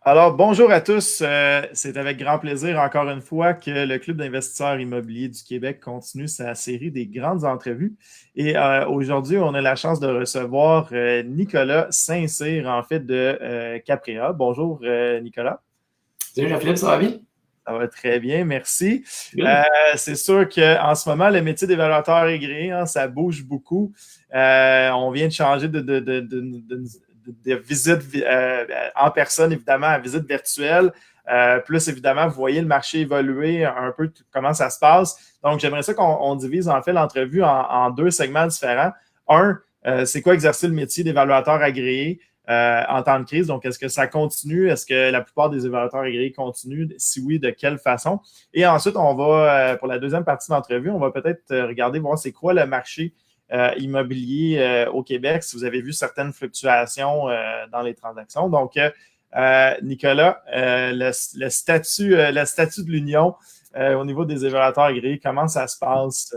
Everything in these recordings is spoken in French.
Alors, bonjour à tous. C'est avec grand plaisir, encore une fois, que le Club d'investisseurs immobiliers du Québec continue sa série des grandes entrevues. Et aujourd'hui, on a la chance de recevoir Nicolas Saint-Cyr, en fait, de Caprea. Bonjour, Nicolas. Salut Jean-Philippe, ça va bien? Ça va très bien, merci. Good. C'est sûr qu'en ce moment, le métier d'évaluateur agréé, hein, ça bouge beaucoup. On vient de changer de visite en personne, évidemment, à visite virtuelle. Plus, évidemment, vous voyez le marché évoluer un peu comment ça se passe. Donc, j'aimerais ça qu'on divise en fait l'entrevue en deux segments différents. Un, c'est quoi exercer le métier d'évaluateur agréé? En temps de crise. Donc, est-ce que ça continue? Est-ce que la plupart des évaluateurs agréés continuent? Si oui, de quelle façon? Et ensuite, on va, pour la deuxième partie de l'entrevue, on va peut-être regarder, voir c'est quoi le marché immobilier au Québec, si vous avez vu certaines fluctuations dans les transactions. Donc, Nicolas, le statut de l'Union au niveau des évaluateurs agréés, comment ça se passe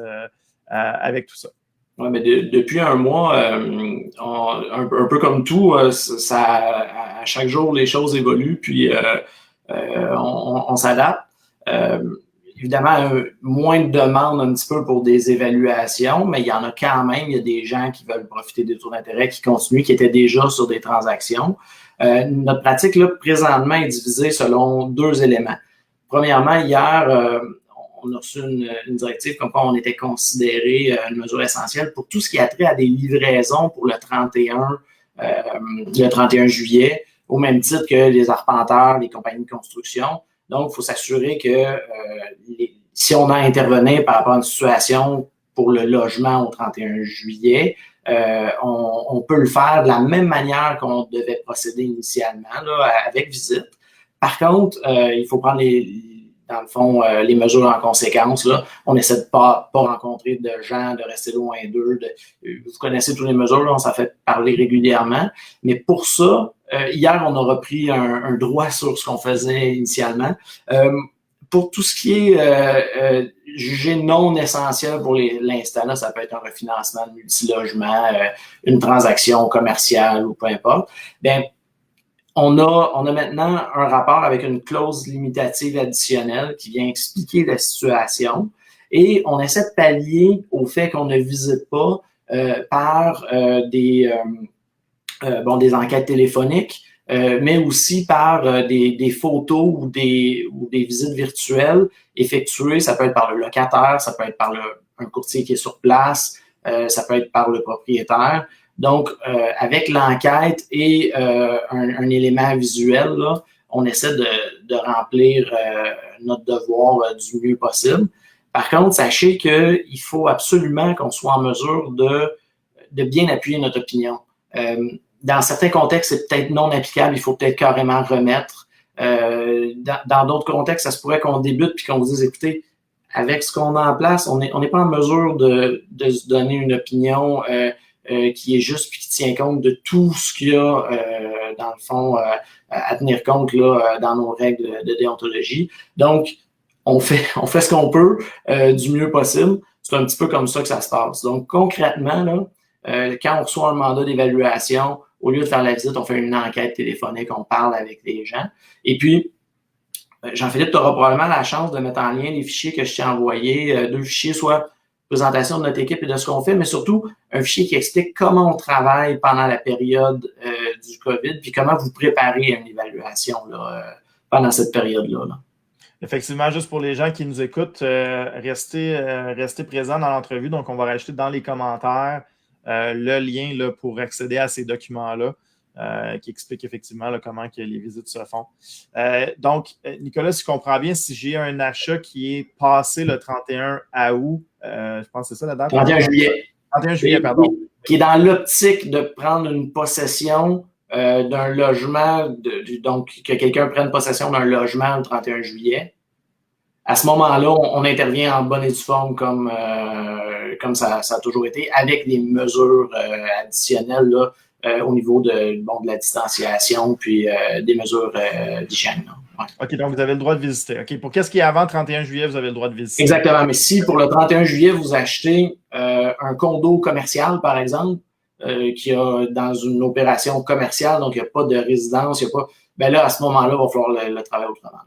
avec tout ça? Ouais, mais depuis un mois, un peu comme tout, à chaque jour, les choses évoluent, puis on s'adapte. Euh, Évidemment, moins de demandes un petit peu pour des évaluations, mais il y en a quand même. Il y a des gens qui veulent profiter des taux d'intérêt, qui continuent, qui étaient déjà sur des transactions. Notre pratique, là, présentement, est divisée selon deux éléments. Premièrement, hier, on a reçu une directive comme quoi on était considéré une mesure essentielle pour tout ce qui a trait à des livraisons pour le 31 juillet, au même titre que les arpenteurs, les compagnies de construction. Donc, il faut s'assurer que si on a à intervenir par rapport à une situation pour le logement au 31 juillet, on peut le faire de la même manière qu'on devait procéder initialement, là, avec visite. Par contre, il faut prendre dans le fond, les mesures en conséquence. Là. On essaie de pas rencontrer de gens, de rester loin d'eux. Vous connaissez toutes les mesures, là, on s'en fait parler régulièrement. Mais pour ça, hier, on a repris un droit sur ce qu'on faisait initialement. Pour tout ce qui est jugé non essentiel pour l'instant, là, ça peut être un refinancement de multilogement, une transaction commerciale ou peu importe. Bien, on a maintenant un rapport avec une clause limitative additionnelle qui vient expliquer la situation et on essaie de pallier au fait qu'on ne visite pas par des enquêtes téléphoniques, mais aussi par des photos ou des visites virtuelles effectuées. Ça peut être par le locataire, ça peut être par un courtier qui est sur place, ça peut être par le propriétaire. Donc, avec l'enquête et un élément visuel, là, on essaie de remplir notre devoir du mieux possible. Par contre, sachez qu'il faut absolument qu'on soit en mesure de bien appuyer notre opinion. Dans certains contextes, c'est peut-être non applicable, il faut peut-être carrément remettre. Dans d'autres contextes, ça se pourrait qu'on débute puis qu'on vous dise, écoutez, avec ce qu'on a en place, on n'est pas en mesure de se donner une opinion qui est juste puis qui tient compte de tout ce qu'il y a, dans le fond, à tenir compte là, dans nos règles de déontologie. Donc, on fait ce qu'on peut du mieux possible. C'est un petit peu comme ça que ça se passe. Donc, concrètement, là, quand on reçoit un mandat d'évaluation, au lieu de faire la visite, on fait une enquête téléphonique, on parle avec les gens. Et puis, Jean-Philippe, tu auras probablement la chance de mettre en lien les fichiers que je t'ai envoyés, deux fichiers, soit présentation de notre équipe et de ce qu'on fait, mais surtout un fichier qui explique comment on travaille pendant la période du COVID, puis comment vous préparez à une évaluation là, pendant cette période-là. Là. Effectivement, juste pour les gens qui nous écoutent, restez présents dans l'entrevue. Donc, on va rajouter dans les commentaires le lien là, pour accéder à ces documents-là qui expliquent effectivement là, comment que les visites se font. Donc, Nicolas, si je comprends bien, si j'ai un achat qui est passé le 31 août, je pense que c'est ça la date? 31 juillet. 31 juillet, pardon. Qui est dans l'optique de prendre une possession d'un logement, donc que quelqu'un prenne possession d'un logement le 31 juillet. À ce moment-là, on intervient en bonne et due forme comme ça a toujours été, avec des mesures additionnelles là, au niveau de la distanciation puis des mesures d'hygiène. Ouais. OK, donc vous avez le droit de visiter. OK, pour qu'est-ce qui est avant 31 juillet, vous avez le droit de visiter. Exactement, mais si pour le 31 juillet, vous achetez un condo commercial, par exemple, qui a dans une opération commerciale, donc il n'y a pas de résidence, il n'y a pas ben là, à ce moment-là, il va falloir le travailler autrement.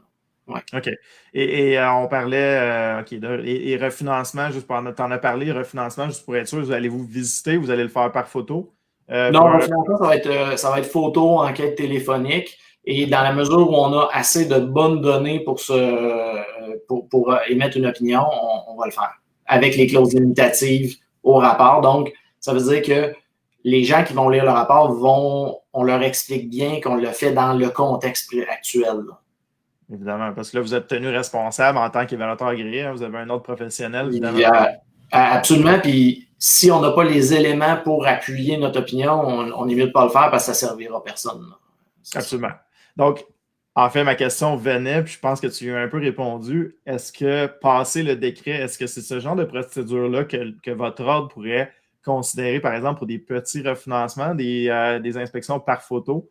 Ouais. OK. Et on parlait, OK, et refinancement, juste pour t'en as parlé, refinancement, juste pour être sûr, vous allez vous visiter, vous allez le faire par photo? Non, le refinancement, ça va être photo, enquête téléphonique. Et dans la mesure où on a assez de bonnes données pour émettre une opinion, on va le faire. Avec les clauses limitatives au rapport. Donc, ça veut dire que les gens qui vont lire le rapport on leur explique bien qu'on le fait dans le contexte actuel. Là. Évidemment, parce que là, vous êtes tenu responsable en tant qu'évaluateur agréé, hein, vous avez un autre professionnel, évidemment. Absolument. Puis si on n'a pas les éléments pour appuyer notre opinion, on est mieux de ne pas le faire parce que ça ne servira à personne. Absolument. Donc, en fait, ma question venait, puis je pense que tu y as un peu répondu. Est-ce que passer le décret, est-ce que c'est ce genre de procédure-là que votre ordre pourrait considérer, par exemple, pour des petits refinancements, des inspections par photo?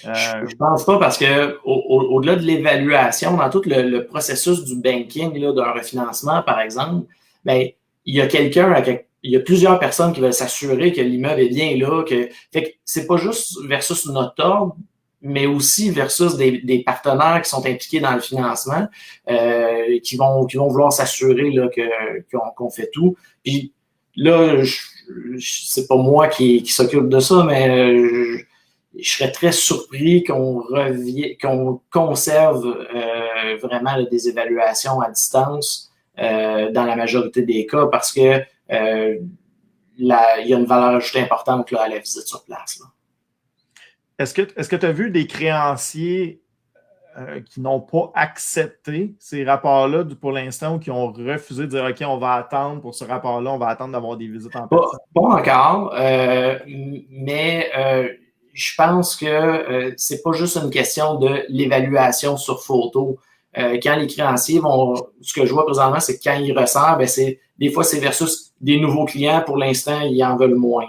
Je pense pas parce que au-delà de l'évaluation, dans tout le processus du banking, d'un refinancement, par exemple, ben, il y a plusieurs personnes qui veulent s'assurer que l'immeuble est bien là. Fait que c'est pas juste versus notre ordre, mais aussi versus des partenaires qui sont impliqués dans le financement, qui vont vouloir s'assurer là, qu'on fait tout. Puis là, c'est pas moi qui s'occupe de ça, mais je serais très surpris qu'on conserve vraiment là, des évaluations à distance dans la majorité des cas parce que il y a une valeur ajoutée importante là, à la visite sur place. Là. Est-ce que tu as vu des créanciers qui n'ont pas accepté ces rapports-là pour l'instant ou qui ont refusé de dire OK, on va attendre pour ce rapport-là, on va attendre d'avoir des visites en personne? Pas encore, mais je pense que c'est pas juste une question de l'évaluation sur photo. Quand les créanciers ce que je vois présentement, c'est que quand ils ressortent, des fois c'est versus des nouveaux clients. Pour l'instant, ils en veulent moins.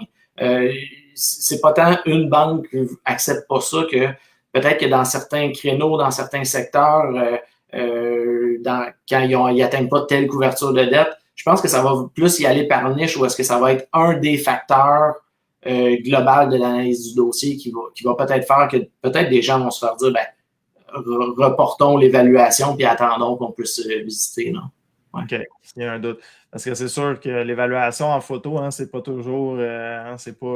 C'est pas tant une banque qui accepte pas ça que peut-être que dans certains créneaux, dans certains secteurs, quand ils n'atteignent pas telle couverture de dette, je pense que ça va plus y aller par niche ou est-ce que ça va être un des facteurs global de l'analyse du dossier qui va peut-être faire que peut-être des gens vont se faire dire reportons l'évaluation puis attendons qu'on puisse visiter. Là. Ouais. OK, il y a un doute. Parce que c'est sûr que l'évaluation en photo, hein, c'est pas toujours. C'est pas.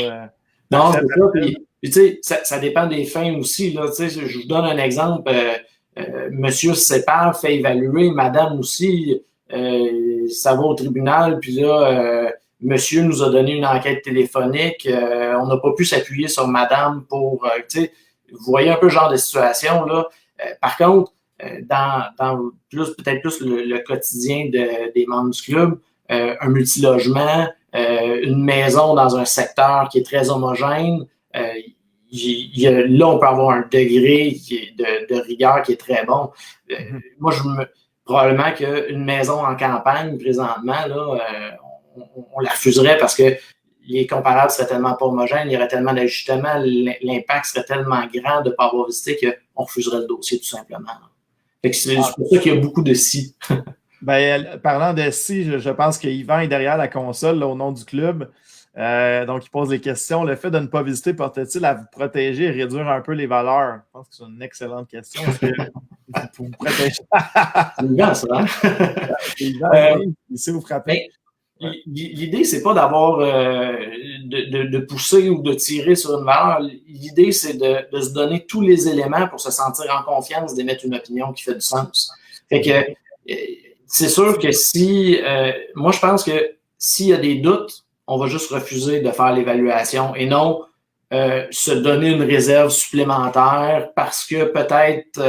Non, c'est ça. Puis, tu sais, ça dépend des fins aussi. Là, je vous donne un exemple. Monsieur se sépare, fait évaluer, madame aussi, ça va au tribunal, puis là, monsieur nous a donné une enquête téléphonique, on n'a pas pu s'appuyer sur madame pour, vous voyez un peu le genre de situation, là. Par contre, dans peut-être plus le quotidien des membres du club, un multilogement, une maison dans un secteur qui est très homogène, là, on peut avoir un degré de rigueur qui est très bon. Moi, probablement qu'une maison en campagne, présentement, là, on la refuserait parce que les comparables seraient tellement pas homogènes, il y aurait tellement d'ajustements, l'impact serait tellement grand de ne pas avoir visité qu'on refuserait le dossier tout simplement. Fait que c'est pour ça qu'il y a beaucoup de si. Parlant de si, je pense que Yvan est derrière la console là, au nom du club. Donc, il pose des questions. Le fait de ne pas visiter porte-t-il à vous protéger et réduire un peu les valeurs? Je pense que c'est une excellente question. Est-ce que vous protéger? C'est Yvan, ça, hein? C'est Yvan, ici, vous frappez. L'idée, c'est pas d'avoir de pousser ou de tirer sur une valeur. L'idée, c'est de se donner tous les éléments pour se sentir en confiance d'émettre une opinion qui fait du sens. Fait que c'est sûr que moi, je pense que s'il y a des doutes, on va juste refuser de faire l'évaluation et non se donner une réserve supplémentaire parce que peut-être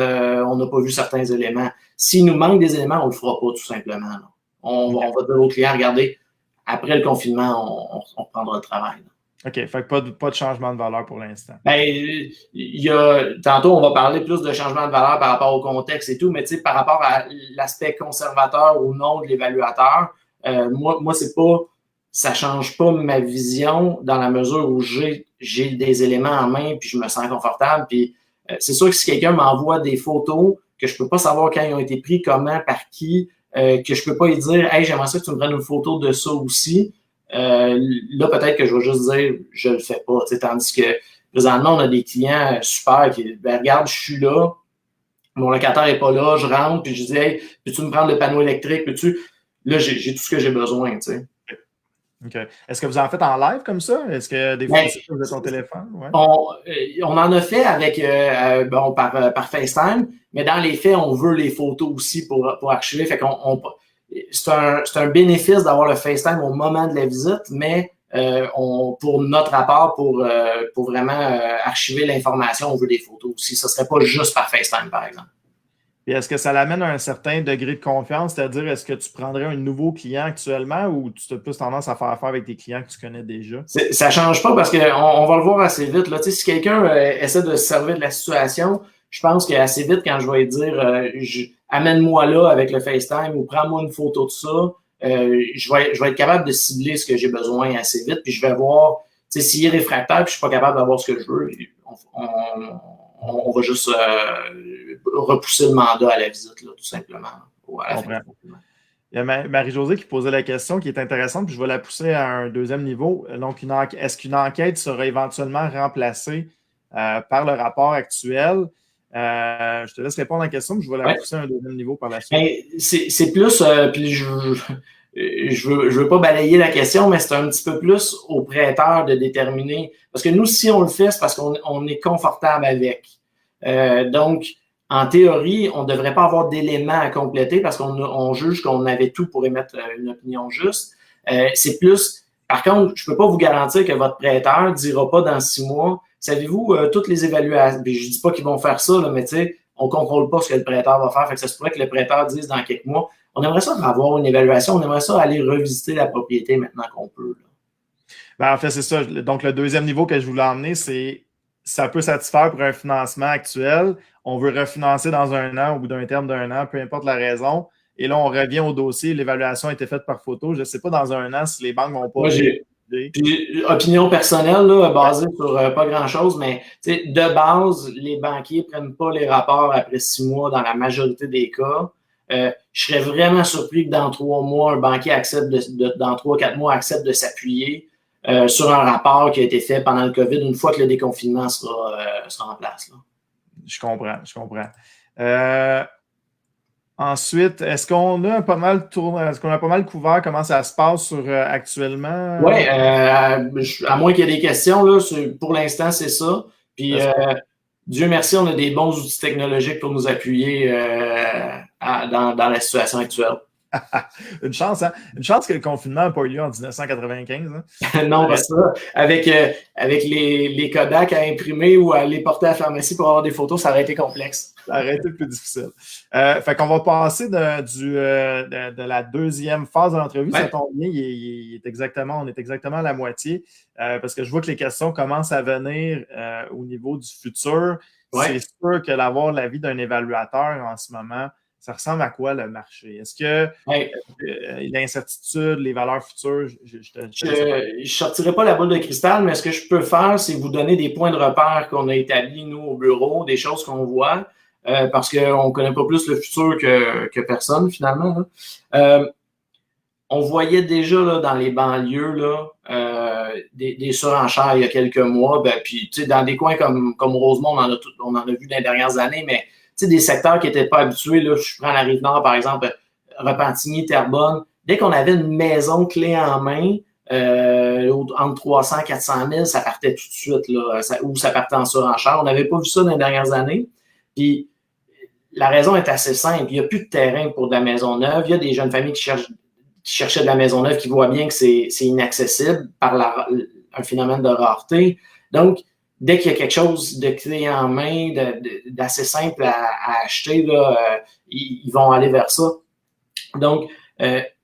on n'a pas vu certains éléments. S'il nous manque des éléments, on le fera pas tout simplement. Là. On va dire aux clients, regardez, après le confinement, on reprendra le travail. Là. OK, fait que pas de changement de valeur pour l'instant. Tantôt, on va parler plus de changement de valeur par rapport au contexte et tout, mais par rapport à l'aspect conservateur ou non de l'évaluateur, moi, c'est pas, ça change pas ma vision dans la mesure où j'ai des éléments en main puis je me sens confortable. Puis c'est sûr que si quelqu'un m'envoie des photos que je peux pas savoir quand ils ont été pris, comment, par qui, que je peux pas lui dire « Hey, j'aimerais ça que tu me prennes une photo de ça aussi », là, peut-être que je vais juste dire « Je le fais pas », tandis que présentement, on a des clients super qui, ben, regarde, je suis là, mon locataire n'est pas là, je rentre, puis je dis, hey, peux-tu me prendre le panneau électrique, peux-tu? Là, j'ai tout ce que j'ai besoin, tu sais. OK. Est-ce que vous en faites en live comme ça? Est-ce que des fois, Ben, vous êtes ton téléphone? Ouais. on en a fait avec par FaceTime, mais dans les faits, on veut les photos aussi pour archiver. Fait c'est un bénéfice d'avoir le FaceTime au moment de la visite, mais pour notre rapport, pour vraiment archiver l'information, on veut des photos aussi. Ça serait pas juste par FaceTime, par exemple. Et est-ce que ça l'amène à un certain degré de confiance? C'est-à-dire, est-ce que tu prendrais un nouveau client actuellement ou tu as plus tendance à faire affaire avec des clients que tu connais déjà? Ça change pas parce qu'on va le voir assez vite. Là. Tu sais, si quelqu'un essaie de se servir de la situation, je pense qu'assez vite, quand je vais lui dire amène-moi là avec le FaceTime ou prends-moi une photo de ça, je vais être capable de cibler ce que j'ai besoin assez vite, puis je vais voir, tu sais, s'il est réfractaire puis je suis pas capable d'avoir ce que je veux, on va juste repousser le mandat à la visite, là, tout simplement. Ou à la fin. Il y a Marie-Josée qui posait la question qui est intéressante, puis je vais la pousser à un deuxième niveau. Donc, est-ce qu'une enquête sera éventuellement remplacée par le rapport actuel? Je te laisse répondre à la question, puis je vais la pousser à un deuxième niveau par la suite. C'est plus, puis je veux pas balayer la question, mais c'est un petit peu plus au prêteur de déterminer. Parce que nous, si on le fait, c'est parce qu'on est confortable avec. Donc, en théorie, on ne devrait pas avoir d'éléments à compléter parce qu'on juge qu'on avait tout pour émettre une opinion juste. C'est plus, par contre, je ne peux pas vous garantir que votre prêteur ne dira pas dans 6 mois, savez-vous, toutes les évaluations, je ne dis pas qu'ils vont faire ça, là, mais tu sais, on ne contrôle pas ce que le prêteur va faire. Fait que ça se pourrait que le prêteur dise dans quelques mois, on aimerait ça avoir une évaluation, on aimerait ça aller revisiter la propriété maintenant qu'on peut. Ben, en fait, c'est ça. Donc, le deuxième niveau que je voulais emmener, c'est ça peut satisfaire pour un financement actuel. On veut refinancer dans 1 an, au bout d'un terme d'1 an, peu importe la raison. Et là, on revient au dossier. L'évaluation a été faite par photo. Je ne sais pas dans 1 an si les banques vont pas. Moi, puis, opinion personnelle, là, basée sur pas grand-chose, mais de base, les banquiers ne prennent pas les rapports après 6 mois dans la majorité des cas. Je serais vraiment surpris que dans 3 mois, un banquier accepte dans 3-4 mois accepte de s'appuyer sur un rapport qui a été fait pendant le COVID une fois que le déconfinement sera en place. Là. Je comprends. Ensuite, est-ce qu'on a pas mal couvert comment ça se passe actuellement? Oui, à moins qu'il y ait des questions, là, pour l'instant, c'est ça. Puis, Dieu merci, on a des bons outils technologiques pour nous appuyer dans la situation actuelle. Une chance, hein? Une chance que le confinement n'a pas eu lieu en 1995. Hein? Non, parce que avec les Kodak à imprimer ou à les porter à la pharmacie pour avoir des photos, ça aurait été complexe. Ça aurait été plus difficile. Fait qu'on va passer de la deuxième phase de l'entrevue. Ouais. Ça tombe bien, on est exactement à la moitié parce que je vois que les questions commencent à venir au niveau du futur. Ouais. C'est sûr que d'avoir l'avis d'un évaluateur en ce moment, ça ressemble à quoi le marché? Est-ce que l'incertitude, les valeurs futures, je ne sortirai pas la boule de cristal, mais ce que je peux faire, c'est vous donner des points de repère qu'on a établis, nous, au bureau, des choses qu'on voit, parce qu'on ne connaît pas plus le futur que personne, finalement. On voyait déjà là, dans les banlieues là, des surenchères il y a quelques mois, puis dans des coins comme Rosemont, on en a vu dans les dernières années, mais des secteurs qui n'étaient pas habitués, là, je prends la Rive-Nord, par exemple, Repentigny, Terrebonne, dès qu'on avait une maison clé en main, entre 300 et 400 000, ça partait tout de suite, là, ou ça partait en surenchère. On n'avait pas vu ça dans les dernières années. Puis, la raison est assez simple. Il n'y a plus de terrain pour de la maison neuve. Il y a des jeunes familles qui cherchaient de la maison neuve, qui voient bien que c'est inaccessible par un phénomène de rareté. Donc, dès qu'il y a quelque chose de clé en main, d'assez simple à acheter, là, ils vont aller vers ça. Donc,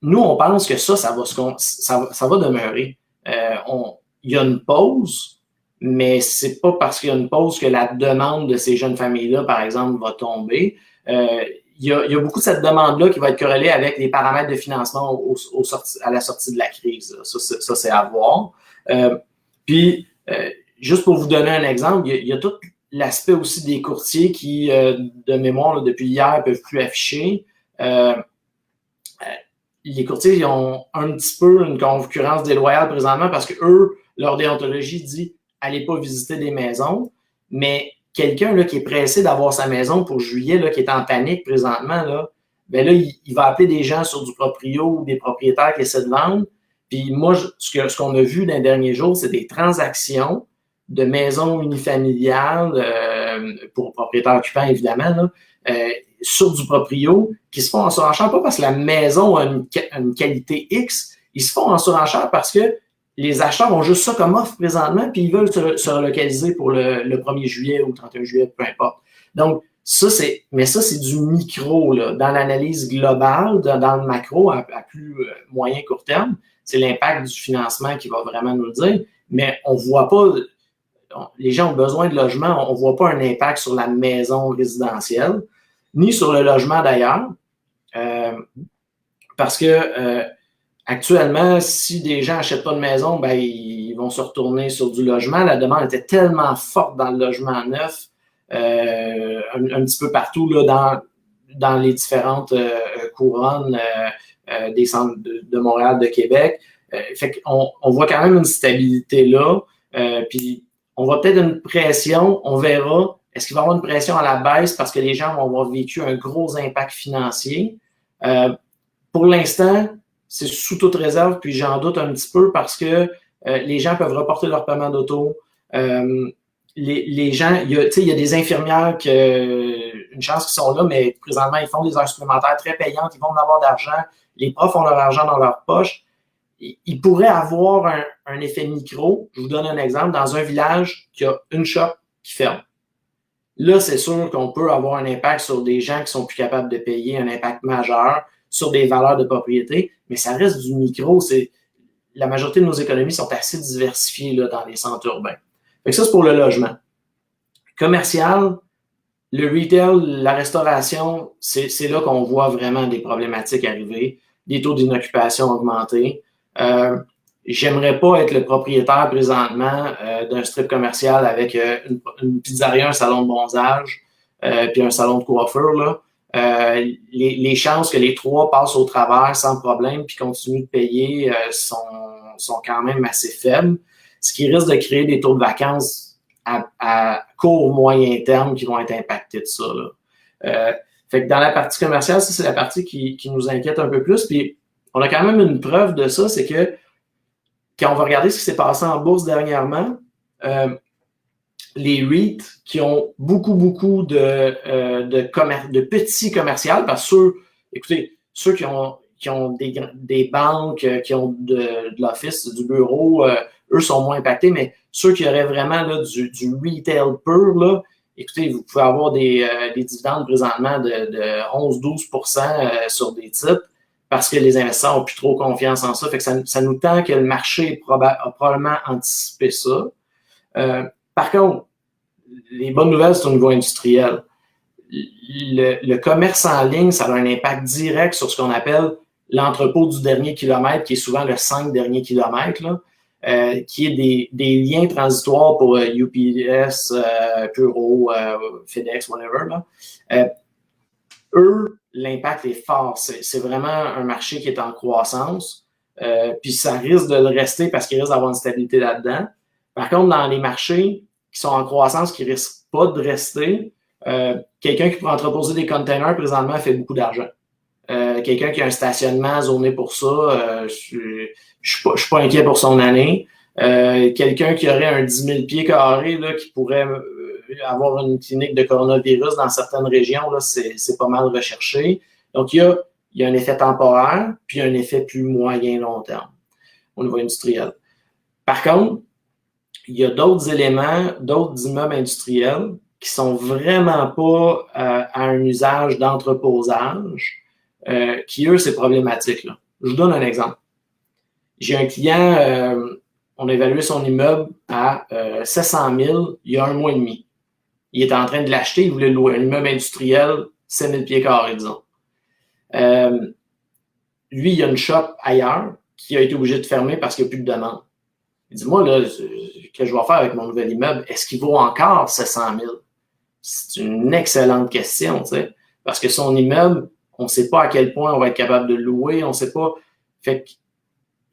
nous, on pense que ça va demeurer. Il y a une pause, mais c'est pas parce qu'il y a une pause que la demande de ces jeunes familles-là, par exemple, va tomber. Il y a beaucoup de cette demande-là qui va être corrélée avec les paramètres de financement à la sortie de la crise. Ça c'est à voir. Puis, juste pour vous donner un exemple, il y a tout l'aspect aussi des courtiers qui, de mémoire, là, depuis hier, ne peuvent plus afficher. Les courtiers ils ont un petit peu une concurrence déloyale présentement parce que eux, leur déontologie dit allez pas visiter des maisons, mais quelqu'un là, qui est pressé d'avoir sa maison pour juillet, là, qui est en panique présentement, là, ben là, il va appeler des gens sur du proprio ou des propriétaires qui essaient de vendre. Puis moi, ce qu'on a vu dans les derniers jours, c'est des transactions de maisons unifamiliales, pour propriétaires occupants, évidemment, là, sur du proprio, qui se font en surenchère, pas parce que la maison a une qualité X, ils se font en surenchère parce que les acheteurs ont juste ça comme offre présentement, puis ils veulent se relocaliser pour le 1er juillet ou le 31 juillet, peu importe. Donc, ça, c'est du micro, là. Dans l'analyse globale, dans le macro, à plus moyen court terme, c'est l'impact du financement qui va vraiment nous le dire, mais on voit pas, les gens ont besoin de logement, on voit pas un impact sur la maison résidentielle, ni sur le logement d'ailleurs, parce que actuellement, si des gens n'achètent pas de maison, ben ils vont se retourner sur du logement. La demande était tellement forte dans le logement neuf, un petit peu partout là, dans les différentes couronnes des centres de Montréal, de Québec. Fait qu'on voit quand même une stabilité là. Puis on voit peut-être une pression, on verra. Est-ce qu'il va y avoir une pression à la baisse parce que les gens vont avoir vécu un gros impact financier? Pour l'instant, c'est sous toute réserve, puis j'en doute un petit peu parce que les gens peuvent reporter leur paiement d'auto. Les gens, il y a des infirmières qui une chance qu'ils sont là, mais présentement, ils font des heures supplémentaires très payantes, ils vont en avoir d'argent, les profs ont leur argent dans leur poche. Ils pourraient avoir un effet micro. Je vous donne un exemple. Dans un village qui a une shop qui ferme. Là, c'est sûr qu'on peut avoir un impact sur des gens qui sont plus capables de payer, un impact majeur sur des valeurs de propriété, mais ça reste du micro. La majorité de nos économies sont assez diversifiées là, dans les centres urbains. Fait que ça, c'est pour le logement. Commercial, le retail, la restauration, c'est là qu'on voit vraiment des problématiques arriver, des taux d'inoccupation augmenter. J'aimerais pas être le propriétaire présentement d'un strip commercial avec une pizzeria, un salon de bronzage, puis un salon de coiffure, là. Les chances que les trois passent au travers sans problème puis continuent de payer sont quand même assez faibles, ce qui risque de créer des taux de vacances à court moyen terme qui vont être impactés de ça, là. Fait que dans la partie commerciale, ça, c'est la partie qui nous inquiète un peu plus. Puis on a quand même une preuve de ça, c'est que quand on va regarder ce qui s'est passé en bourse dernièrement, les REIT qui ont beaucoup de petits commerciaux, parce que ceux qui ont des banques, qui ont de l'office, du bureau, eux sont moins impactés, mais ceux qui auraient vraiment là, du retail pur, là, écoutez, vous pouvez avoir des dividendes présentement de 11-12% sur des titres parce que les investisseurs n'ont plus trop confiance en ça. Fait que ça nous tend que le marché a probablement anticipé ça. Par contre, les bonnes nouvelles, c'est au niveau industriel. Le commerce en ligne, ça a un impact direct sur ce qu'on appelle l'entrepôt du dernier kilomètre, qui est souvent le 5 derniers kilomètres, là, qui est des liens transitoires pour UPS, Puro, FedEx, whatever. Là. Eux, l'impact est fort. C'est vraiment un marché qui est en croissance. Puis ça risque de le rester parce qu'il risque d'avoir une stabilité là-dedans. Par contre, dans les marchés qui sont en croissance, qui ne risquent pas de rester, quelqu'un qui peut entreposer des containers présentement fait beaucoup d'argent. Quelqu'un qui a un stationnement zoné pour ça, je suis pas inquiet pour son année. Quelqu'un qui aurait un 10 000 pieds carrés là, qui pourrait avoir une clinique de coronavirus dans certaines régions, là, c'est pas mal recherché. Donc, il y a un effet temporaire, puis un effet plus moyen-long terme au niveau industriel. Par contre, il y a d'autres éléments, d'autres immeubles industriels qui sont vraiment pas à un usage d'entreposage, qui, eux, c'est problématique. Là. Je vous donne un exemple. J'ai un client, on a évalué son immeuble à 700 000 il y a un mois et demi. Il était en train de l'acheter, il voulait louer un immeuble industriel, 7 000 pieds carrés, disons. Lui, il y a une shop ailleurs qui a été obligé de fermer parce qu'il n'y a plus de demande. Il dit, moi, là, qu'est-ce que je vais faire avec mon nouvel immeuble? Est-ce qu'il vaut encore 700 000? C'est une excellente question, tu sais, parce que son immeuble, on ne sait pas à quel point on va être capable de le louer, on ne sait pas. Fait que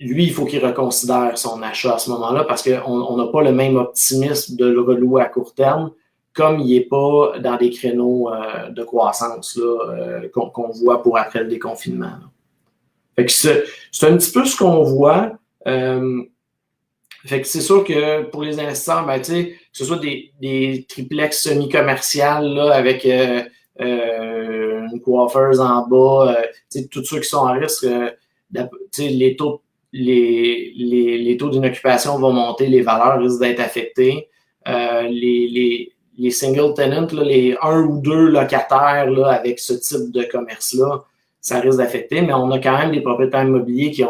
lui, il faut qu'il reconsidère son achat à ce moment-là parce qu'on n'a pas le même optimisme de le relouer à court terme comme il n'est pas dans des créneaux de croissance là, qu'on voit pour après le déconfinement. Là. Fait que c'est un petit peu ce qu'on voit. Fait que c'est sûr que pour les investisseurs, ben, que ce soit des triplex semi-commerciales là, avec une coiffeuse en bas, tous ceux qui sont en risque, les taux d'inoccupation vont monter, les valeurs risquent d'être affectées. Les single tenants, là, les 1 ou 2 locataires là, avec ce type de commerce-là, ça risque d'affecter, mais on a quand même des propriétaires immobiliers qui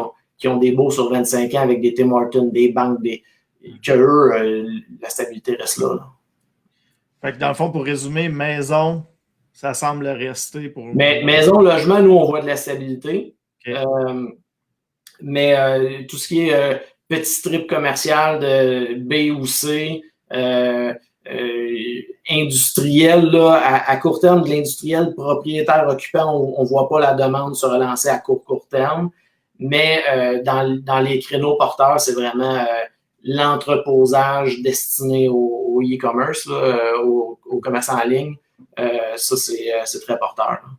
ont des baux sur 25 ans avec des Tim Hortons, des banques, que eux, la stabilité reste là. Fait que dans le fond, pour résumer, maison, ça semble rester pour. Mais maison, logement, nous, on voit de la stabilité. Okay. Mais tout ce qui est petit strip commercial de B ou C, industriel, là, à court terme, de l'industriel propriétaire occupant, on ne voit pas la demande se relancer à court terme. Mais dans les créneaux porteurs, c'est vraiment l'entreposage destiné au e-commerce, au commerce en ligne. Ça, c'est très porteur. Là.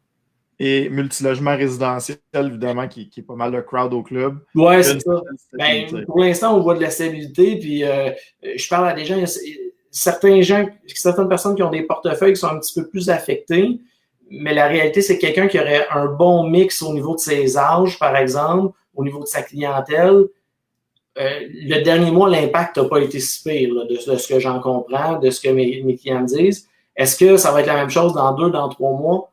Et multilogement résidentiel, évidemment, qui est pas mal le crowd au club. Oui, c'est ça. Ben, pour l'instant, on voit de la stabilité. Puis, je parle à des gens, certaines personnes qui ont des portefeuilles qui sont un petit peu plus affectées. Mais la réalité, c'est que quelqu'un qui aurait un bon mix au niveau de ses âges, par exemple, au niveau de sa clientèle, le dernier mois, l'impact n'a pas été si pire là, de ce que j'en comprends, de ce que mes clients me disent. Est-ce que ça va être la même chose dans 2, dans 3 mois?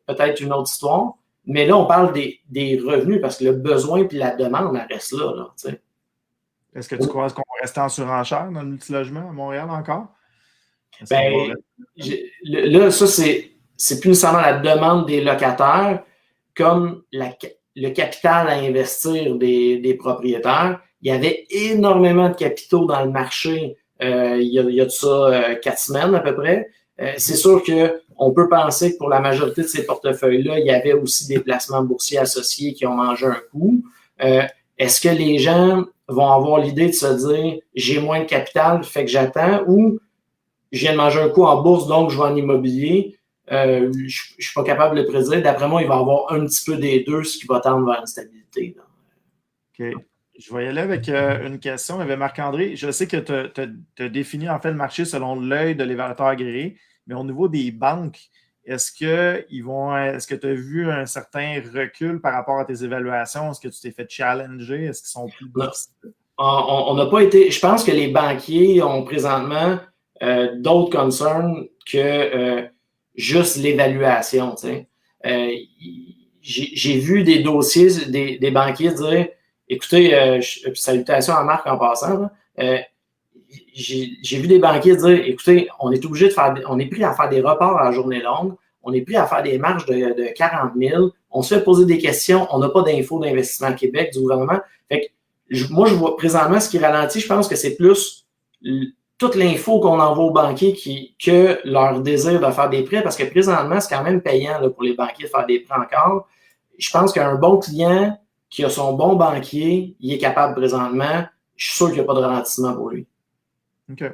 Peut-être une autre histoire. Mais là, on parle des revenus parce que le besoin et la demande, elle reste là. Est-ce que tu crois qu'on va rester en surenchère dans le multilogement à Montréal encore? Ben, là, ça, c'est plus nécessairement la demande des locataires comme le capital à investir des propriétaires. Il y avait énormément de capitaux dans le marché il y a de ça 4 semaines à peu près. C'est sûr qu'on peut penser que pour la majorité de ces portefeuilles-là, il y avait aussi des placements boursiers associés qui ont mangé un coup. Est-ce que les gens vont avoir l'idée de se dire « j'ai moins de capital, fait que j'attends » ou « je viens de manger un coup en bourse, donc je vais en immobilier ». Je ne suis pas capable de le prédire. D'après moi, il va y avoir un petit peu des deux, ce qui va tendre vers une stabilité. Là. OK. Je vais y aller avec une question. Il y avait Marc-André. Je sais que tu as défini en fait le marché selon l'œil de l'évaluateur agréé, mais au niveau des banques, est-ce que tu as vu un certain recul par rapport à tes évaluations? Est-ce que tu t'es fait challenger? Est-ce qu'ils sont plus difficiles? On n'a pas été. Je pense que les banquiers ont présentement d'autres concerns que juste l'évaluation. J'ai vu des dossiers des banquiers dire écoutez, salutations à Marc en passant. J'ai vu des banquiers dire écoutez, on est obligé on est pris à faire des reports à la journée longue, on est pris à faire des marges de 40 000, on se fait poser des questions, on n'a pas d'infos d'investissement Québec du gouvernement. Fait que moi, je vois présentement ce qui ralentit, je pense que c'est plus toute l'info qu'on envoie aux banquiers que leur désir de faire des prêts, parce que présentement, c'est quand même payant là, pour les banquiers de faire des prêts encore. Je pense qu'un bon client qui a son bon banquier, il est capable présentement. Je suis sûr qu'il n'y a pas de ralentissement pour lui. OK.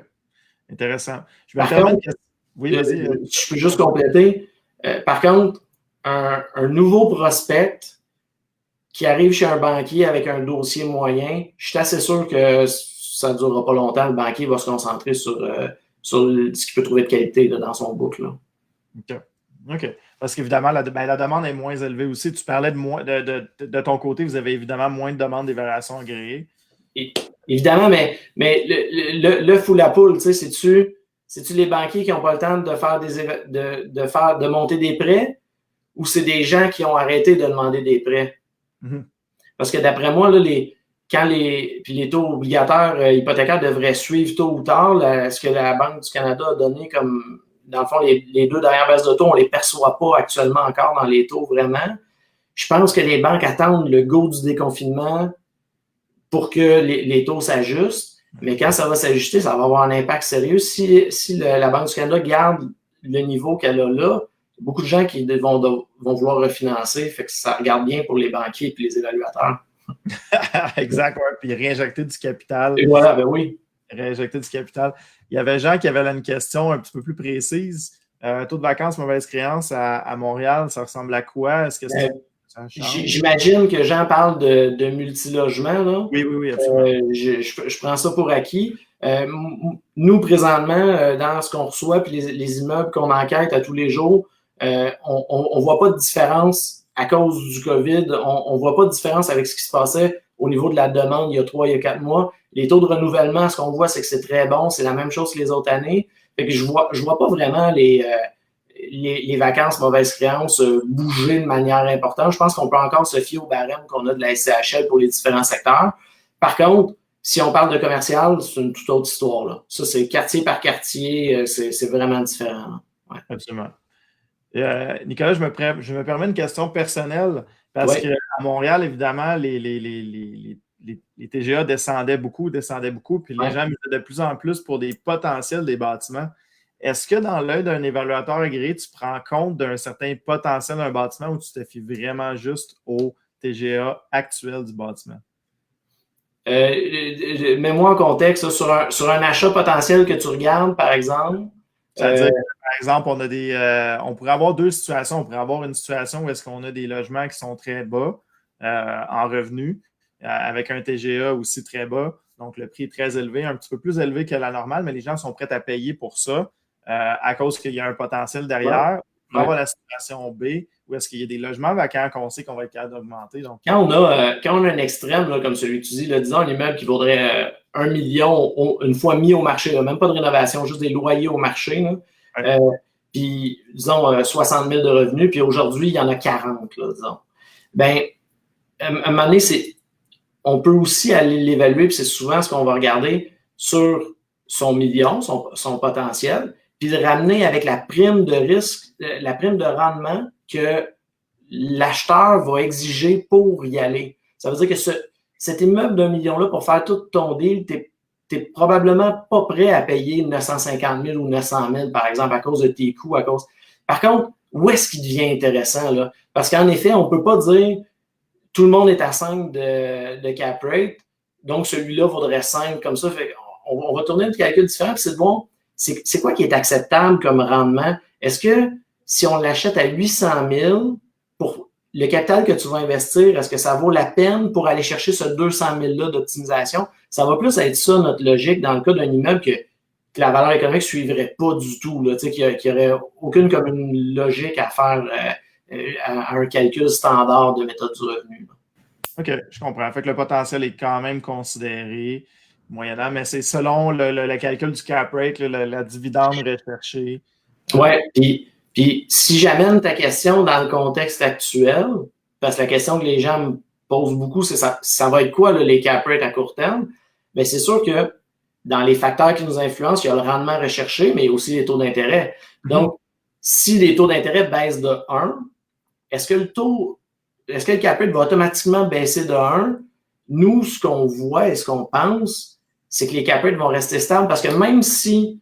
Intéressant. Par contre, oui, vas-y. Je peux juste compléter. Par contre, un nouveau prospect qui arrive chez un banquier avec un dossier moyen, je suis assez sûr que ça ne durera pas longtemps. Le banquier va se concentrer sur ce qu'il peut trouver de qualité là, dans son book. Là. OK. Parce qu'évidemment, la demande est moins élevée aussi. Tu parlais de ton côté, vous avez évidemment moins de demandes d'évaluation agréée. Évidemment, mais le fou la poule, tu sais, c'est-tu les banquiers qui n'ont pas le temps de faire de monter des prêts ou c'est des gens qui ont arrêté de demander des prêts? Mm-hmm. Parce que d'après moi, là, puis les taux obligataires hypothécaires devraient suivre tôt ou tard ce que la Banque du Canada a donné comme, dans le fond, les 2 dernières baisses de taux, on ne les perçoit pas actuellement encore dans les taux vraiment. Je pense que les banques attendent le go du déconfinement pour que les taux s'ajustent. Mais quand ça va s'ajuster, ça va avoir un impact sérieux. Si la Banque du Canada garde le niveau qu'elle a là, il y a beaucoup de gens qui vont vouloir refinancer. Fait que ça regarde bien pour les banquiers et les évaluateurs. Exact, ouais. Puis réinjecter du capital. Et voilà, ben oui. Réinjecter du capital. Il y avait Jean qui avait là une question un petit peu plus précise. Taux de vacances, mauvaise créance à Montréal, ça ressemble à quoi? Est-ce que ça change? J'imagine que Jean parle de multilogement, là. Oui, absolument. Je prends ça pour acquis. Nous, présentement, dans ce qu'on reçoit, puis les immeubles qu'on enquête à tous les jours, on ne voit pas de différence à cause du COVID. On ne voit pas de différence avec ce qui se passait au niveau de la demande il y a 3, il y a 4 mois. Les taux de renouvellement, ce qu'on voit, c'est que c'est très bon. C'est la même chose que les autres années. Fait que je vois pas vraiment les vacances mauvaise créance bouger de manière importante. Je pense qu'on peut encore se fier au barème qu'on a de la SCHL pour les différents secteurs. Par contre, si on parle de commercial, c'est une toute autre histoire, là. Ça, c'est quartier par quartier, c'est vraiment différent. Ouais. Absolument. Nicolas, je me permets une question personnelle parce qu'à Montréal, évidemment, les TGA descendaient beaucoup, puis les gens misaient de plus en plus pour des potentiels des bâtiments. Est-ce que dans l'œil d'un évaluateur agréé, tu prends compte d'un certain potentiel d'un bâtiment ou tu te fies vraiment juste au TGA actuel du bâtiment? Mets-moi en contexte, là, sur un achat potentiel que tu regardes, par exemple. C'est-à-dire que, par exemple, on pourrait avoir deux situations. On pourrait avoir une situation où est-ce qu'on a des logements qui sont très bas en revenus, avec un TGA aussi très bas. Donc, le prix est très élevé, un petit peu plus élevé que la normale, mais les gens sont prêts à payer pour ça à cause qu'il y a un potentiel derrière. On pourrait avoir la situation B, où est-ce qu'il y a des logements vacants qu'on sait qu'on va être capable d'augmenter. Donc, quand on a un extrême, là, comme celui que tu dis, là, disons un immeuble qui vaudrait 1 million une fois mis au marché, là, même pas de rénovation, juste des loyers au marché, là, puis disons 60 000 de revenus, puis aujourd'hui, il y en a 40, là, disons. Ben, à un moment donné, on peut aussi aller l'évaluer, puis c'est souvent ce qu'on va regarder sur son million, son potentiel, puis le ramener avec la prime de risque, la prime de rendement que l'acheteur va exiger pour y aller. Ça veut dire que cet immeuble d'1 million-là, pour faire tout ton deal, t'es probablement pas prêt à payer 950 000 ou 900 000, par exemple, à cause de tes coûts. Par contre, où est-ce qu'il devient intéressant, là? Parce qu'en effet, on peut pas dire tout le monde est à 5 de cap rate, donc celui-là vaudrait 5 comme ça. Fait on va tourner un calcul différent, puis c'est de voir c'est quoi qui est acceptable comme rendement. Est-ce que si on l'achète à 800 000, pour le capital que tu vas investir, est-ce que ça vaut la peine pour aller chercher ce 200 000-là d'optimisation? Ça va plus être ça, notre logique, dans le cas d'un immeuble que la valeur économique ne suivrait pas du tout, là, qu'il n'y aurait aucune comme une logique à faire à un calcul standard de méthode du revenu. OK, je comprends. Fait que le potentiel est quand même considéré moyennant, mais c'est selon le calcul du cap rate, la dividende recherchée. Oui, puis si j'amène ta question dans le contexte actuel, parce que la question que les gens me posent beaucoup, c'est ça va être quoi là, les cap rates à court terme? Bien, c'est sûr que dans les facteurs qui nous influencent, il y a le rendement recherché, mais il y a aussi les taux d'intérêt. Donc, si les taux d'intérêt baissent de 1, est-ce que le cap rate va automatiquement baisser de 1? Nous, ce qu'on voit et ce qu'on pense, c'est que les cap rates vont rester stables parce que même si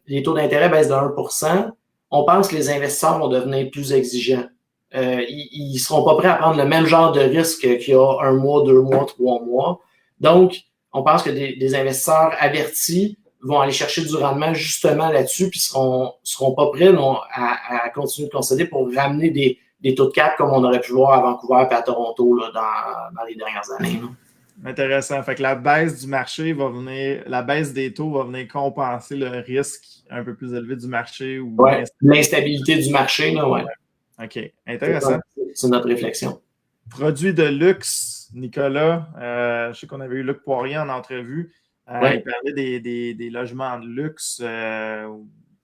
les taux d'intérêt baissent de 1%, on pense que les investisseurs vont devenir plus exigeants. Ils ne seront pas prêts à prendre le même genre de risque qu'il y a 1 mois, 2 mois, 3 mois. Donc, on pense que des investisseurs avertis vont aller chercher du rendement justement là-dessus, puis seront pas prêts à continuer de concéder pour ramener des taux de cap comme on aurait pu voir à Vancouver et à Toronto là, dans les dernières années. Là. Intéressant. Fait que la baisse du marché la baisse des taux va venir compenser le risque un peu plus élevé du marché. Oui, l'instabilité du marché, là, ouais. OK, intéressant. C'est notre réflexion. Produits de luxe, Nicolas. Je sais qu'on avait eu Luc Poirier en entrevue. Il parlait des logements de luxe,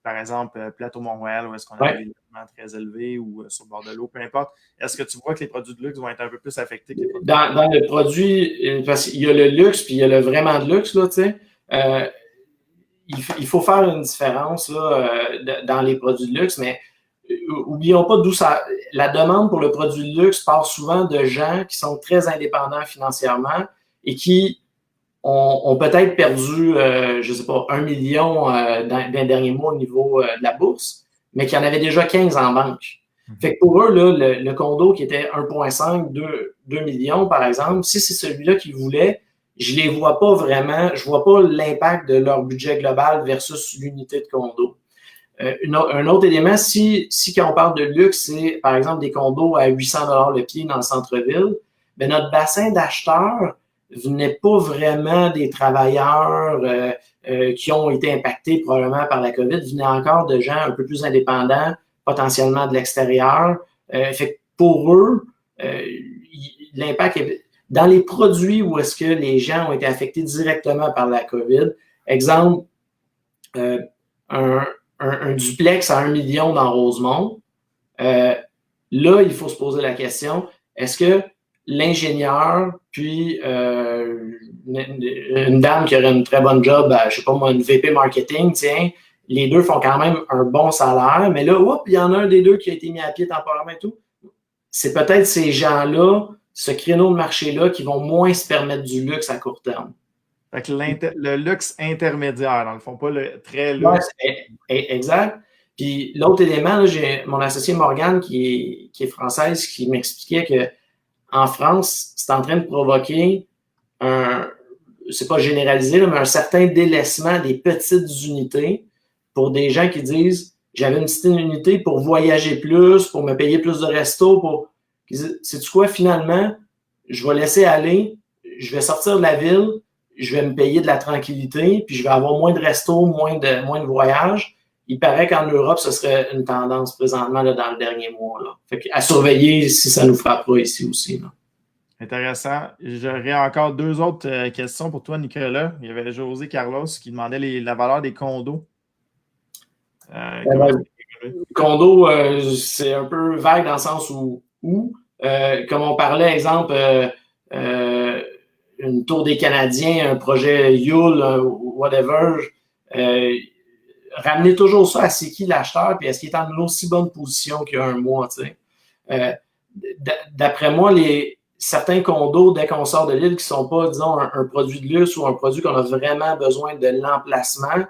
par exemple, Plateau Mont-Royal, où est-ce qu'on a des logements très élevés ou sur le bord de l'eau, peu importe. Est-ce que tu vois que les produits de luxe vont être un peu plus affectés que les produits dans le produit, parce qu'il y a le luxe puis il y a le vraiment de luxe, là, tu sais. Il faut faire une différence là, dans les produits de luxe, mais oublions pas d'où ça. La demande pour le produit de luxe part souvent de gens qui sont très indépendants financièrement et qui ont peut-être perdu, je sais pas, 1 million dans les derniers mois au niveau de la bourse, mais qui en avaient déjà 15 en banque. Fait que pour eux, là, le condo qui était 1,5, 2 millions, par exemple, si c'est celui-là qu'ils voulaient, je les vois pas vraiment, je vois pas l'impact de leur budget global versus l'unité de condo. Un autre élément, si quand on parle de luxe, c'est par exemple des condos à 800 $ le pied dans le centre-ville, ben notre bassin d'acheteurs venait pas vraiment des travailleurs qui ont été impactés probablement par la COVID, venait encore de gens un peu plus indépendants, potentiellement de l'extérieur. Fait que pour eux, l'impact est dans les produits où est-ce que les gens ont été affectés directement par la COVID. Exemple, un duplex à 1 million dans Rosemont. Là, il faut se poser la question, est-ce que l'ingénieur, puis une dame qui aurait une très bonne job, je sais pas moi, une VP marketing, tiens, les deux font quand même un bon salaire, mais là, il y en a un des deux qui a été mis à pied temporairement et tout. C'est peut-être ces gens-là, ce créneau de marché-là, qui vont moins se permettre du luxe à court terme. Fait que le luxe intermédiaire, dans le fond, pas le très luxe. Ouais, exact. Puis l'autre élément, là, j'ai mon associé Morgane qui est française qui m'expliquait que en France, c'est en train de provoquer c'est pas généralisé, là, mais un certain délaissement des petites unités pour des gens qui disent j'avais une petite unité pour voyager plus, pour me payer plus de resto, sais-tu quoi, finalement, je vais laisser aller, je vais sortir de la ville, je vais me payer de la tranquillité, puis je vais avoir moins de resto, moins de voyages. Il paraît qu'en Europe, ce serait une tendance présentement là, dans le dernier mois. Là. Fait à surveiller si ça nous frappera ici aussi. Là. Intéressant. J'aurais encore deux autres questions pour toi, Nicolas. Il y avait José Carlos qui demandait la valeur des condos. Condo, c'est un peu vague dans le sens où comme on parlait, exemple, une tour des Canadiens, un projet Yule, whatever, ramenez toujours ça à c'est qui l'acheteur, puis est-ce qu'il est en une aussi bonne position qu'il y a un mois, tu sais. D'après moi, certains condos, dès qu'on sort de l'île, qui ne sont pas, disons, un produit de luxe ou un produit qu'on a vraiment besoin de l'emplacement,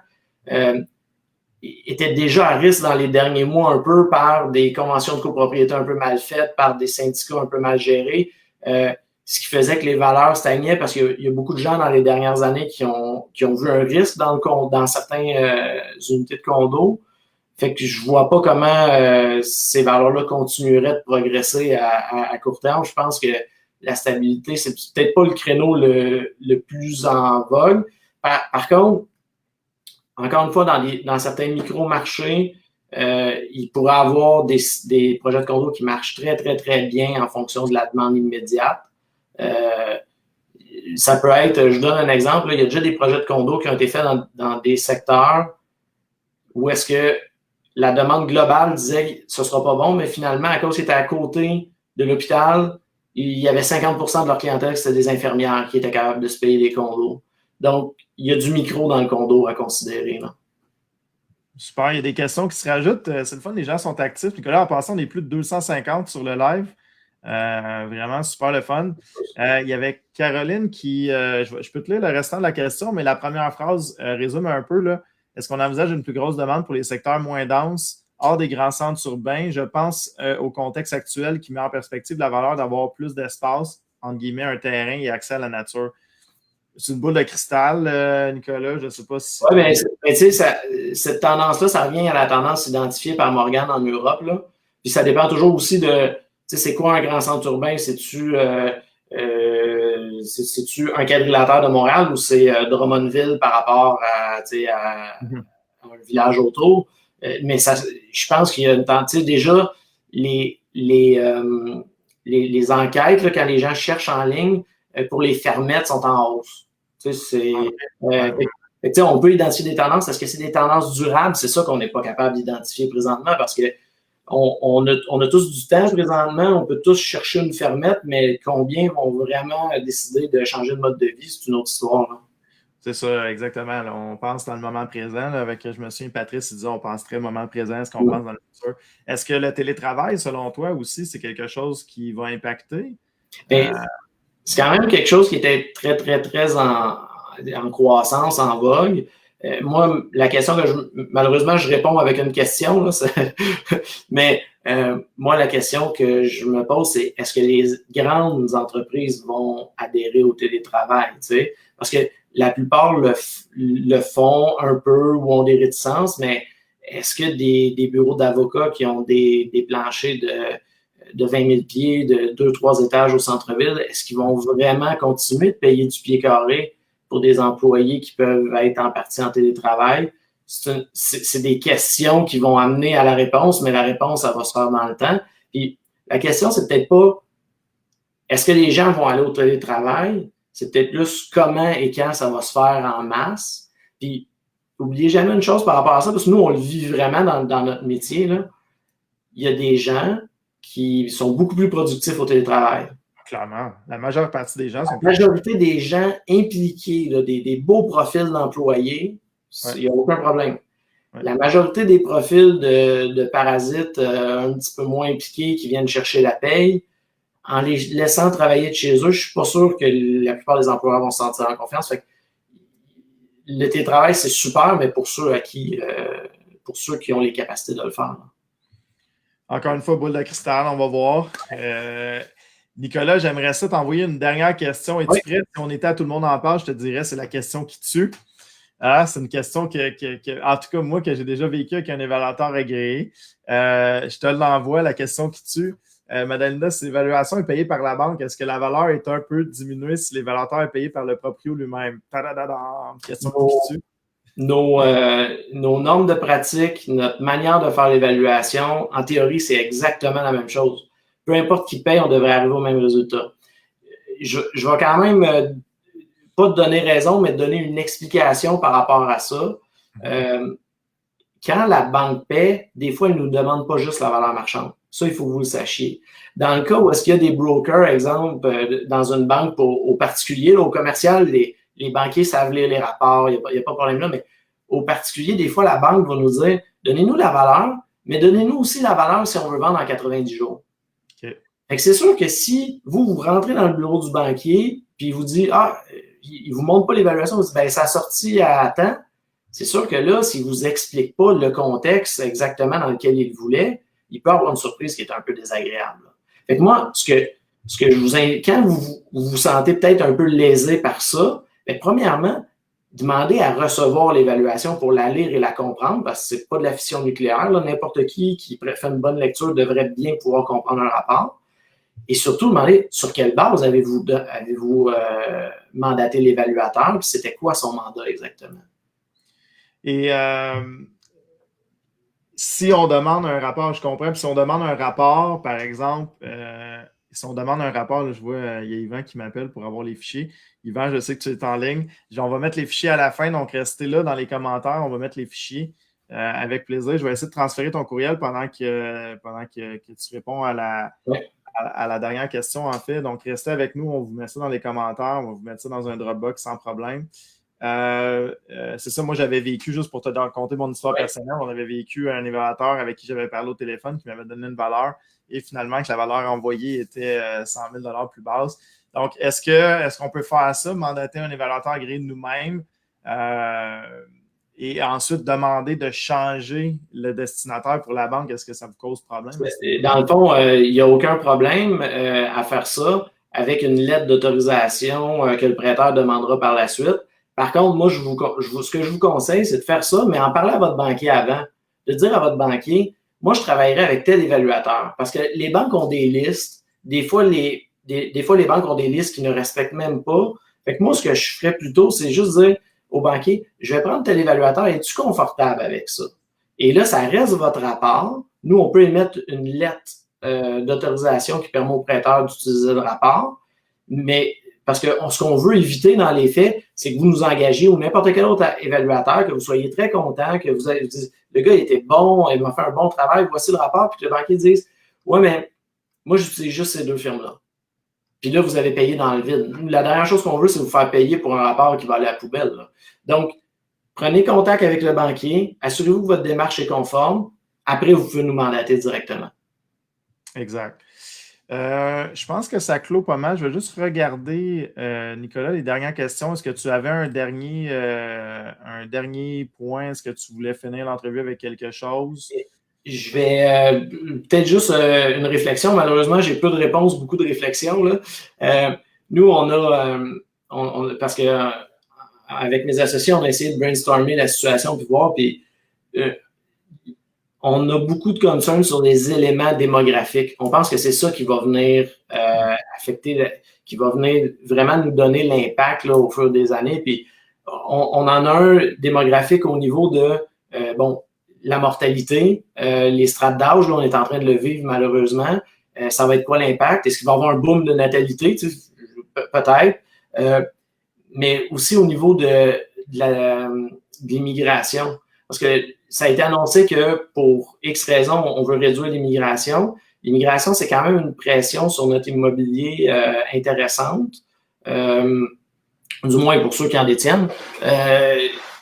étaient déjà à risque dans les derniers mois un peu par des conventions de copropriété un peu mal faites, par des syndicats un peu mal gérés, ce qui faisait que les valeurs stagnaient parce qu'il y a beaucoup de gens dans les dernières années qui ont vu un risque dans certaines unités de condos. Fait que je vois pas comment ces valeurs-là continueraient de progresser à court terme. Je pense que la stabilité, c'est peut-être pas le créneau le plus en vogue. Par contre, encore une fois, dans certains micro-marchés, il pourrait y avoir des projets de condos qui marchent très, très, très bien en fonction de la demande immédiate. Ça peut être, je donne un exemple, là, il y a déjà des projets de condos qui ont été faits dans des secteurs où est-ce que la demande globale disait que ce ne sera pas bon, mais finalement, à cause qu'ils étaient à côté de l'hôpital, il y avait 50% de leur clientèle qui étaient des infirmières qui étaient capables de se payer des condos. Donc, il y a du micro dans le condo à considérer. Là. Super, il y a des questions qui se rajoutent. C'est le fun, les gens sont actifs. Nicolas, en passant, on est plus de 250 sur le live. Vraiment super le fun. Il y avait Caroline qui, je peux te lire le restant de la question, mais la première phrase résume un peu, là. Est-ce qu'on envisage une plus grosse demande pour les secteurs moins denses, hors des grands centres urbains? Je pense au contexte actuel qui met en perspective la valeur d'avoir plus d'espace, entre guillemets, un terrain et accès à la nature. C'est une boule de cristal, Nicolas, je ne sais pas si... Oui, mais tu sais, cette tendance-là, ça revient à la tendance identifiée par Morgane en Europe, là. Puis ça dépend toujours aussi de, tu sais, c'est quoi un grand centre urbain? C'est-tu un quadrilatère de Montréal ou c'est Drummondville par rapport à un village autour? Mais ça, je pense qu'il y a une tentative. Déjà, les enquêtes, là, quand les gens cherchent en ligne, pour les fermettes sont en hausse. Tu sais, on peut identifier des tendances. Est-ce que c'est des tendances durables? C'est ça qu'on n'est pas capable d'identifier présentement parce que on a tous du temps présentement, on peut tous chercher une fermette, mais combien vont vraiment décider de changer de mode de vie? C'est une autre histoire. Là. C'est ça, exactement. Là, on pense dans le moment présent. Là, je me souviens, Patrice, il disait on pense très moment présent, est-ce qu'on pense dans le futur? Est-ce que le télétravail, selon toi aussi, c'est quelque chose qui va impacter? C'est quand même quelque chose qui était très, très, très en croissance, en vogue. Moi, la question que malheureusement, je réponds avec une question, là, mais Moi, la question que je me pose, c'est est-ce que les grandes entreprises vont adhérer au télétravail? Tu sais? Parce que la plupart le font un peu ou ont des réticences, mais est-ce que des bureaux d'avocats qui ont des planchers de 20 000 pieds, de 2-3 étages au centre-ville, est-ce qu'ils vont vraiment continuer de payer du pied carré pour des employés qui peuvent être en partie en télétravail? C'est des questions qui vont amener à la réponse, mais la réponse, ça va se faire dans le temps. Puis la question, c'est peut-être pas est-ce que les gens vont aller au télétravail? C'est peut-être plus comment et quand ça va se faire en masse. Puis, n'oubliez jamais une chose par rapport à ça, parce que nous, on le vit vraiment dans notre métier. Là. Il y a des gens qui sont beaucoup plus productifs au télétravail. Clairement. La majeure partie des gens sont La majorité des gens impliqués, là, des beaux profils d'employés, il n'y a aucun problème. Ouais. La majorité des profils de parasites un petit peu moins impliqués qui viennent chercher la paye, en les laissant travailler de chez eux, je ne suis pas sûr que la plupart des employeurs vont se sentir en confiance. Fait que le télétravail, c'est super, mais pour ceux pour ceux qui ont les capacités de le faire. Là. Encore une fois, boule de cristal, on va voir. Nicolas, j'aimerais ça t'envoyer une dernière question. Es-tu prêt? Si on était à Tout le monde en parle, je te dirais c'est la question qui tue. C'est une question en tout cas, moi, que j'ai déjà vécu avec un évaluateur agréé. Je te l'envoie, la question qui tue. Madame Linda, si l'évaluation est payée par la banque, est-ce que la valeur est un peu diminuée si l'évaluateur est payé par le proprio lui-même? Question qui tue. Nos normes de pratique, notre manière de faire l'évaluation, en théorie, c'est exactement la même chose. Peu importe qui paye, on devrait arriver au même résultat. Je vais quand même pas te donner raison, mais te donner une explication par rapport à ça. Quand la banque paie, des fois, elle ne nous demande pas juste la valeur marchande. Ça, il faut que vous le sachiez. Dans le cas où est-ce qu'il y a des brokers, exemple, dans une banque aux particuliers, là, au commercial, les banquiers savent lire les rapports, il n'y a pas de problème là, mais aux particuliers, des fois, la banque va nous dire, donnez-nous la valeur, mais donnez-nous aussi la valeur si on veut vendre en 90 jours. Okay. Fait que c'est sûr que si vous rentrez dans le bureau du banquier, puis il vous dit, il vous montre pas l'évaluation, vous dit, ben, ça a sorti à temps. C'est sûr que là, s'il ne vous explique pas le contexte exactement dans lequel il voulait, il peut avoir une surprise qui est un peu désagréable. Fait que moi, ce que je vous invite, quand vous vous sentez peut-être un peu lésé par ça, bien, premièrement, demandez à recevoir l'évaluation pour la lire et la comprendre, parce que c'est pas de la fission nucléaire. Là. N'importe qui fait une bonne lecture devrait bien pouvoir comprendre un rapport. Et surtout, demandez sur quelle base avez-vous mandaté l'évaluateur, puis c'était quoi son mandat exactement. Et si on demande un rapport, je comprends, puis si on demande un rapport, par exemple, si on demande un rapport, là, je vois, il y a Yvan qui m'appelle pour avoir les fichiers. Yvan, je sais que tu es en ligne. On va mettre les fichiers à la fin, donc restez là dans les commentaires, on va mettre les fichiers avec plaisir. Je vais essayer de transférer ton courriel pendant que tu réponds à la dernière question, en fait. Donc, restez avec nous, on vous met ça dans les commentaires, on va vous mettre ça dans un Dropbox sans problème. C'est ça, moi j'avais vécu, juste pour te raconter mon histoire personnelle, on avait vécu un évaluateur avec qui j'avais parlé au téléphone qui m'avait donné une valeur et finalement que la valeur envoyée était 100 000 plus basse. Donc, est-ce qu'on peut faire ça, mandater un évaluateur agréé de nous-mêmes et ensuite demander de changer le destinataire pour la banque? Est-ce que ça vous cause problème? Dans le fond, il n'y a aucun problème à faire ça avec une lettre d'autorisation que le prêteur demandera par la suite. Par contre, moi, ce que je vous conseille, c'est de faire ça, mais en parler à votre banquier avant. De dire à votre banquier, moi, je travaillerai avec tel évaluateur. Parce que les banques ont des listes. Des fois, les banques ont des listes qui ne respectent même pas. Fait que moi, ce que je ferais plutôt, c'est juste dire au banquier, je vais prendre tel évaluateur, es-tu confortable avec ça? Et là, ça reste votre rapport. Nous, on peut émettre une lettre d'autorisation qui permet au prêteur d'utiliser le rapport. Mais parce que ce qu'on veut éviter dans les faits, c'est que vous nous engagiez ou n'importe quel autre évaluateur, que vous soyez très content, que vous allez dire, le gars il était bon, il m'a fait un bon travail, voici le rapport, puis que le banquier dise, ouais, mais moi, j'utilise juste ces deux firmes-là. Puis là, vous avez payé dans le vide. La dernière chose qu'on veut, c'est vous faire payer pour un rapport qui va aller à la poubelle. Là. Donc, prenez contact avec le banquier, assurez-vous que votre démarche est conforme. Après, vous pouvez nous mandater directement. Exact. Je pense que ça clôt pas mal. Je vais juste regarder, Nicolas, les dernières questions. Est-ce que tu avais un dernier point? Est-ce que tu voulais finir l'entrevue avec quelque chose? Je vais peut-être juste une réflexion. Malheureusement, j'ai peu de réponses, beaucoup de réflexions. Là. Nous, on a, parce que avec mes associés, on a essayé de brainstormer la situation puis voir. Puis on a beaucoup de concerns sur les éléments démographiques. On pense que c'est ça qui va venir affecter, qui va venir vraiment nous donner l'impact là, au fur des années. Puis on en a un démographique au niveau de la mortalité, les strates d'âge, là, on est en train de le vivre malheureusement. Ça va être quoi l'impact? Est-ce qu'il va y avoir un boom de natalité? Tu sais, peut-être. Mais aussi au niveau de l'immigration. Parce que ça a été annoncé que pour X raisons, on veut réduire l'immigration. L'immigration, c'est quand même une pression sur notre immobilier intéressante. Du moins pour ceux qui en détiennent.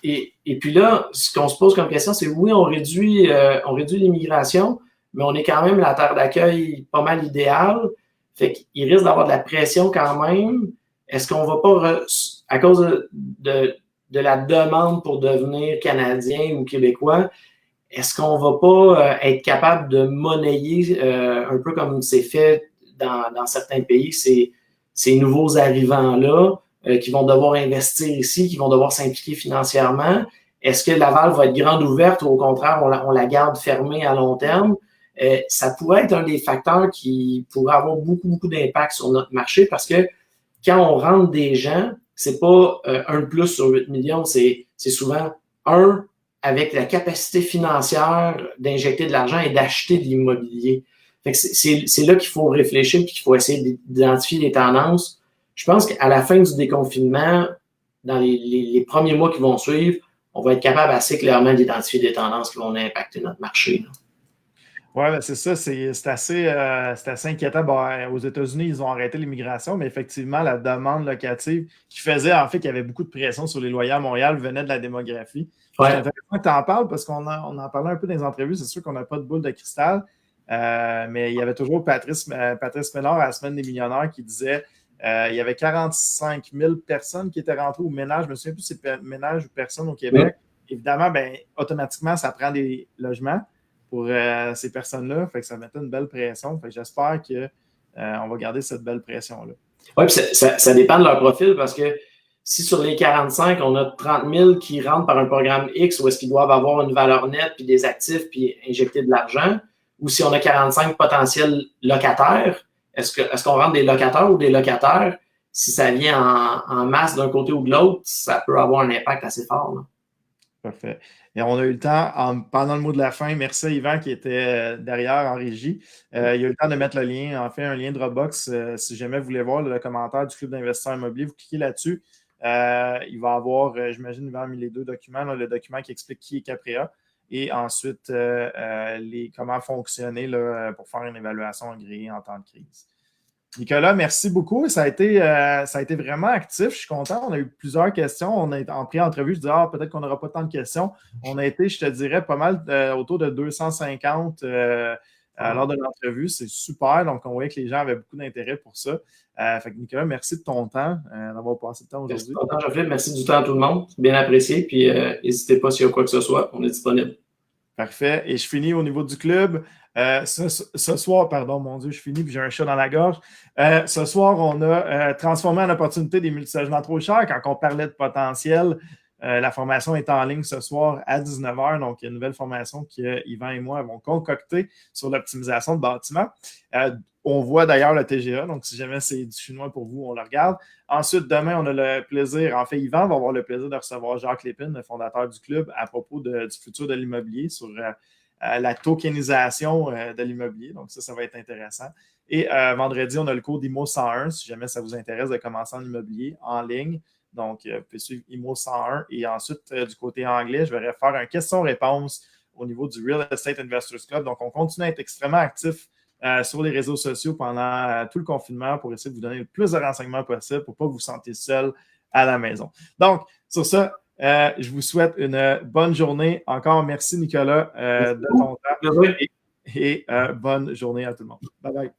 Et puis là, ce qu'on se pose comme question, c'est oui, on réduit l'immigration, mais on est quand même la terre d'accueil pas mal idéale. Fait qu'il risque d'avoir de la pression quand même. Est-ce qu'on va pas, à cause de la demande pour devenir Canadien ou Québécois, est-ce qu'on va pas être capable de monnayer, un peu comme c'est fait dans certains pays, ces nouveaux arrivants-là, qui vont devoir investir ici, qui vont devoir s'impliquer financièrement? Est-ce que Laval va être grande ouverte ou au contraire, on la garde fermée à long terme? Ça pourrait être un des facteurs qui pourrait avoir beaucoup, beaucoup d'impact sur notre marché parce que quand on rentre des gens, c'est pas 1 plus sur 8 millions, c'est souvent 1 avec la capacité financière d'injecter de l'argent et d'acheter de l'immobilier. Fait que c'est là qu'il faut réfléchir et qu'il faut essayer d'identifier les tendances. Je pense qu'à la fin du déconfinement, dans les premiers mois qui vont suivre, on va être capable assez clairement d'identifier des tendances qui vont impacter notre marché. Oui, ben c'est ça, c'est assez inquiétant. Bon, aux États-Unis, ils ont arrêté l'immigration, mais effectivement, la demande locative qui faisait en fait qu'il y avait beaucoup de pression sur les loyers à Montréal venait de la démographie. Ouais. C'est intéressant que tu en parles parce qu'on en parlait un peu dans les entrevues. C'est sûr qu'on n'a pas de boule de cristal, mais il y avait toujours Patrice Ménard à la Semaine des millionnaires qui disait il y avait 45 000 personnes qui étaient rentrées au ménage. Je me souviens plus si c'est ménage ou personnes au Québec. Évidemment, automatiquement, ça prend des logements pour ces personnes-là. Fait que ça mettait une belle pression. Fait que j'espère qu'on va garder cette belle pression-là. Oui, puis ça dépend de leur profil parce que si sur les 45, on a 30 000 qui rentrent par un programme X où est-ce qu'ils doivent avoir une valeur nette puis des actifs puis injecter de l'argent, ou si on a 45 potentiels locataires, est-ce qu'on rentre des locataires ou des locataires? Si ça vient en masse d'un côté ou de l'autre, ça peut avoir un impact assez fort. Là. Parfait. Et on a eu le temps, pendant le mot de la fin, merci à Yvan qui était derrière en régie. Il a eu le temps de mettre le lien, en fait, un lien Dropbox. Si jamais vous voulez voir le commentaire du Club d'investisseurs immobiliers, vous cliquez là-dessus. Il va avoir, j'imagine, Yvan a mis les 2 documents, là, le document qui explique qui est Caprea et ensuite comment fonctionner là, pour faire une évaluation agréée en temps de crise. Nicolas, merci beaucoup. Ça a été vraiment actif. Je suis content. On a eu plusieurs questions. On a en pré-entrevue, je disais, peut-être qu'on n'aura pas tant de questions. On a été, je te dirais, pas mal autour de 250 lors de l'entrevue. C'est super. Donc, on voyait que les gens avaient beaucoup d'intérêt pour ça. Fait que Nicolas, merci de ton temps, d'avoir passé le temps aujourd'hui. Merci de ton temps, Jean-Philippe. Merci du temps à tout le monde. C'est bien apprécié. Puis, n'hésitez pas s'il y a quoi que ce soit. On est disponible. Parfait. Et je finis au niveau du club. Ce soir, pardon, mon Dieu, je finis puis j'ai un chat dans la gorge. Ce soir, on a transformé en opportunité des multilogements trop chers. Quand on parlait de potentiel, la formation est en ligne ce soir à 19h. Donc, il y a une nouvelle formation que Yvan et moi avons concoctée sur l'optimisation de bâtiments. On voit d'ailleurs le TGA. Donc, si jamais c'est du chinois pour vous, on le regarde. Ensuite, demain, on a le plaisir, en fait, Yvan va avoir le plaisir de recevoir Jacques Lépine, le fondateur du club, à propos du futur de l'immobilier sur la tokenisation de l'immobilier. Donc, ça va être intéressant. Et vendredi, on a le cours d'IMO 101, si jamais ça vous intéresse de commencer en immobilier en ligne. Donc, vous pouvez suivre IMO 101. Et ensuite, du côté anglais, je vais faire un question-réponse au niveau du Real Estate Investors Club. Donc, on continue à être extrêmement actif sur les réseaux sociaux pendant tout le confinement pour essayer de vous donner le plus de renseignements possible pour ne pas vous sentir seul à la maison. Donc, sur ça, je vous souhaite une bonne journée. Encore merci, Nicolas, de ton temps. Et bonne journée à tout le monde. Bye bye.